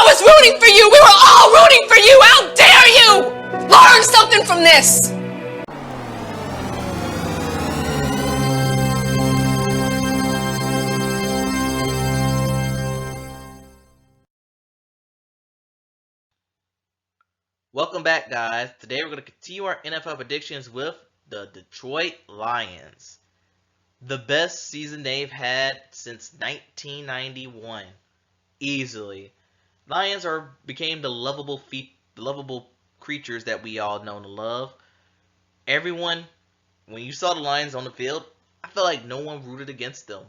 I was rooting for you. We were all rooting for you. How dare you? Learn something from this. Welcome back, guys. Today we're going to continue our NFL predictions with the Detroit Lions. The best season they've had since 1991. Easily. Lions became the lovable creatures that we all know and love. Everyone, when you saw the Lions on the field, I felt like no one rooted against them.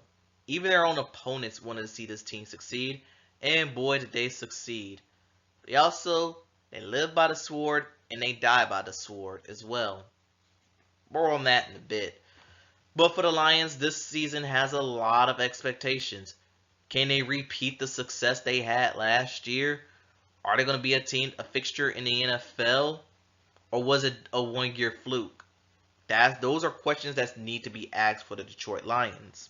Even their own opponents wanted to see this team succeed, and boy did they succeed. They live by the sword, and they die by the sword as well. More on that in a bit. But for the Lions, this season has a lot of expectations. Can they repeat the success they had last year? Are they going to be a fixture in the NFL? Or was it a one-year fluke? Those are questions that need to be asked for the Detroit Lions.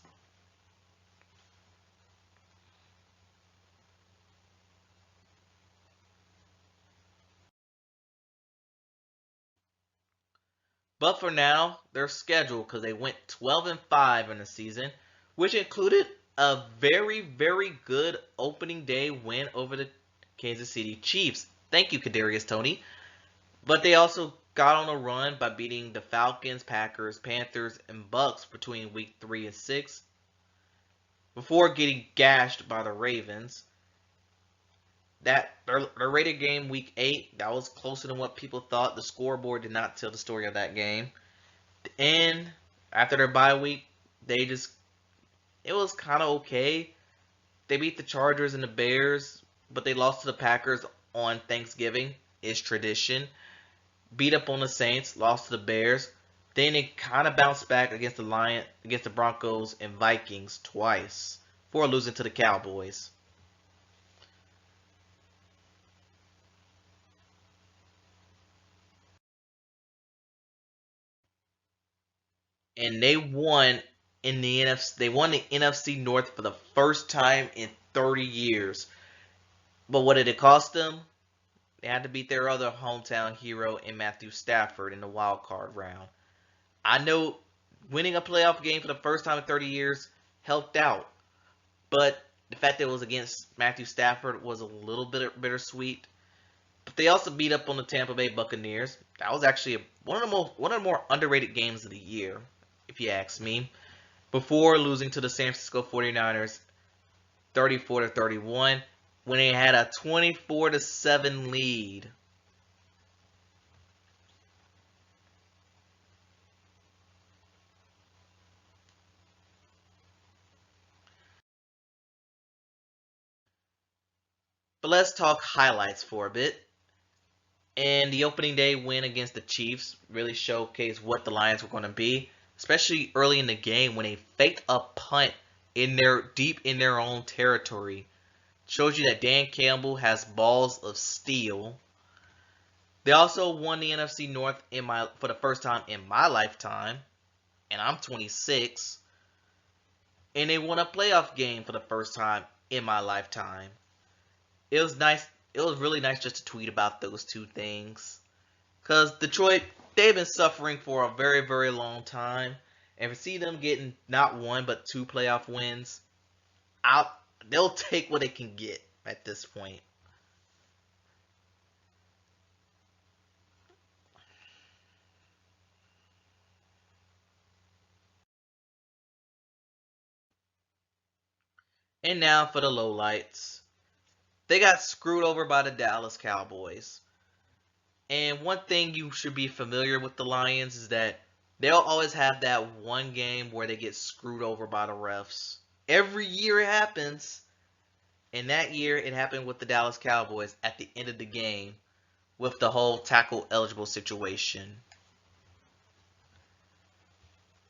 But for now, they're scheduled because they went 12-5 in the season, which included a very, very good opening day win over the Kansas City Chiefs. Thank you, Kadarius Toney. But they also got on a run by beating the Falcons, Packers, Panthers, and Bucks between week 3 and 6 before getting gashed by the Ravens. Their rated game week 8, that was closer than what people thought. The scoreboard did not tell the story of that game. And after their bye week, it was kind of okay. They beat the Chargers and the Bears, but they lost to the Packers on Thanksgiving. It's tradition. Beat up on the Saints, lost to the Bears. Then they kind of bounced back against the Broncos and Vikings twice before losing to the Cowboys. And they won in the NFC. They won the NFC North for the first time in 30 years. But what did it cost them? They had to beat their other hometown hero in Matthew Stafford in the wild card round. I know winning a playoff game for the first time in 30 years helped out, but the fact that it was against Matthew Stafford was a little bit bittersweet. But they also beat up on the Tampa Bay Buccaneers. That was actually one of the more underrated games of the year, if you ask me, before losing to the San Francisco 49ers 34-31 when they had a 24-7 lead. But let's talk highlights for a bit. And the opening day win against the Chiefs really showcased what the Lions were going to be, especially early in the game when they faked a punt deep in their own territory. Shows you that Dan Campbell has balls of steel. They also won the NFC North for the first time in my lifetime, and I'm 26. And they won a playoff game for the first time in my lifetime. It was nice. It was really nice just to tweet about those two things. Because Detroit, they've been suffering for a very, very long time. And to see them getting not one, but 2 playoff wins, they'll take what they can get at this point. And now for the lowlights. They got screwed over by the Dallas Cowboys. And one thing you should be familiar with the Lions is that they'll always have that one game where they get screwed over by the refs. Every year it happens. And that year it happened with the Dallas Cowboys at the end of the game with the whole tackle eligible situation.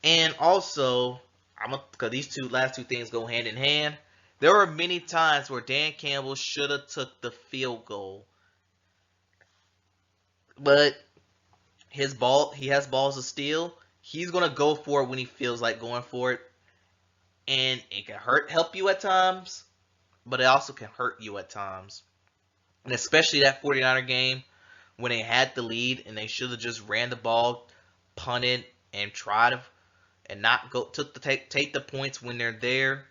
And also, because these last two things go hand in hand, there were many times where Dan Campbell should have took the field goal. But he has balls of steel. He's going to go for it when he feels like going for it. And it can help you at times, but it also can hurt you at times. And especially that 49er game when they had the lead and they should have just ran the ball, punted, and tried to, and not go took the take the points when they're there.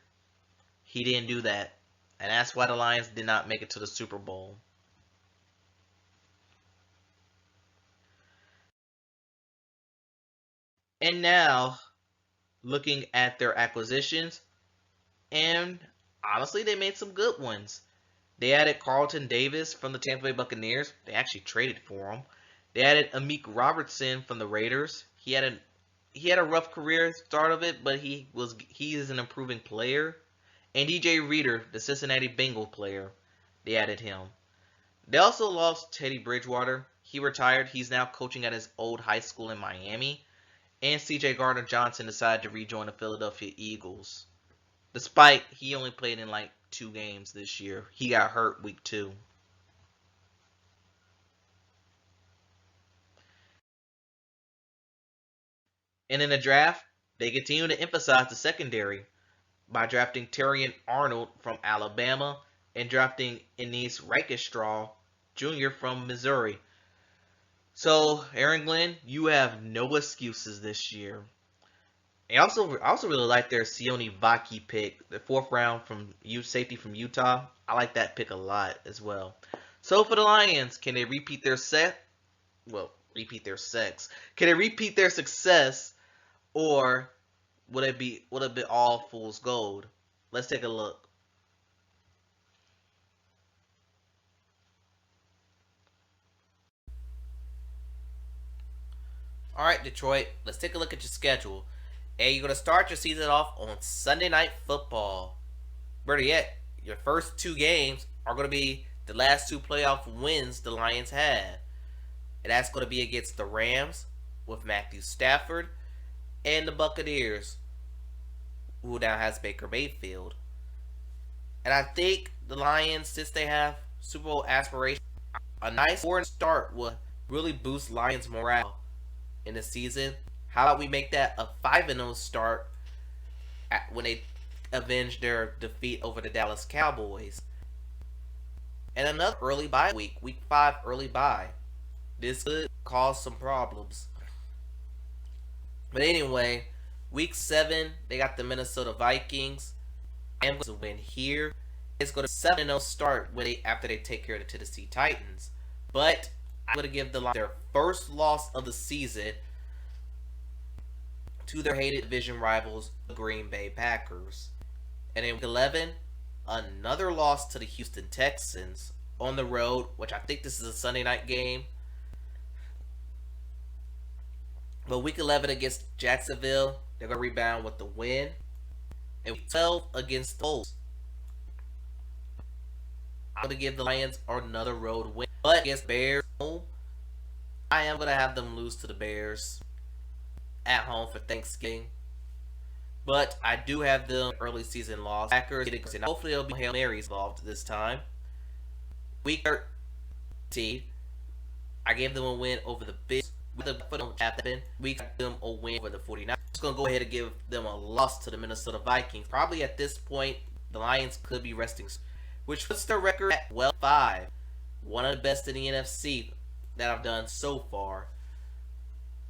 He didn't do that. And that's why the Lions did not make it to the Super Bowl. And now, looking at their acquisitions, and honestly, they made some good ones. They added Carlton Davis from the Tampa Bay Buccaneers. They actually traded for him. They added Amik Robertson from the Raiders. He had a rough career start of it, but he is an improving player. And DJ Reader, the Cincinnati Bengal player, they added him. They also lost Teddy Bridgewater. He retired. He's now coaching at his old high school in Miami. And CJ Gardner-Johnson decided to rejoin the Philadelphia Eagles. Despite he only played in like 2 games this year. He got hurt week 2. And in the draft, they continue to emphasize the secondary by drafting Terrion Arnold from Alabama and drafting Enes Reichstraw Jr. from Missouri. So, Aaron Glenn, you have no excuses this year. And I also really like their Sione Vaki pick, the 4th round from safety from Utah. I like that pick a lot as well. So for the Lions, can they repeat their repeat their sex? Can they repeat their success, or would it be all fool's gold? Let's take a look. All right, Detroit, let's take a look at your schedule. And you're going to start your season off on Sunday Night Football. Better yet, your first 2 games are going to be the last 2 playoff wins the Lions had. And that's going to be against the Rams with Matthew Stafford and the Buccaneers, who now has Baker Mayfield. And I think the Lions, since they have Super Bowl aspirations, a nice 4 start will really boost Lions morale in the season. How about we make that a 5-0 start when they avenge their defeat over the Dallas Cowboys? And another early bye week 5 early bye. This could cause some problems. But anyway, week 7, they got the Minnesota Vikings. I am going to win here. It's going to 7-0 start after they take care of the Tennessee Titans. But I'm going to give the Lions their first loss of the season to their hated division rivals, the Green Bay Packers. And in week 11, another loss to the Houston Texans on the road, which I think this is a Sunday night game. But week 11 against Jacksonville, they're going to rebound with the win. And week 12 against the Bulls, I'm going to give the Lions another road win. But against Bears home, I am going to have them lose to the Bears at home for Thanksgiving. But I do have them early season loss. Packers, and hopefully there'll be Hail Marys involved this time. Week 13, I gave them a win over the Bills. With the foot on happen, we got them a win over the 49ers. Just gonna go ahead and give them a loss to the Minnesota Vikings. Probably at this point, the Lions could be resting, which puts their record at 12-5, one of the best in the NFC that I've done so far.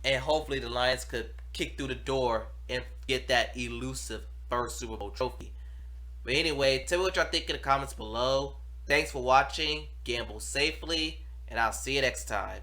And hopefully the Lions could kick through the door and get that elusive first Super Bowl trophy. But anyway, tell me what y'all think in the comments below. Thanks for watching. Gamble safely, and I'll see you next time.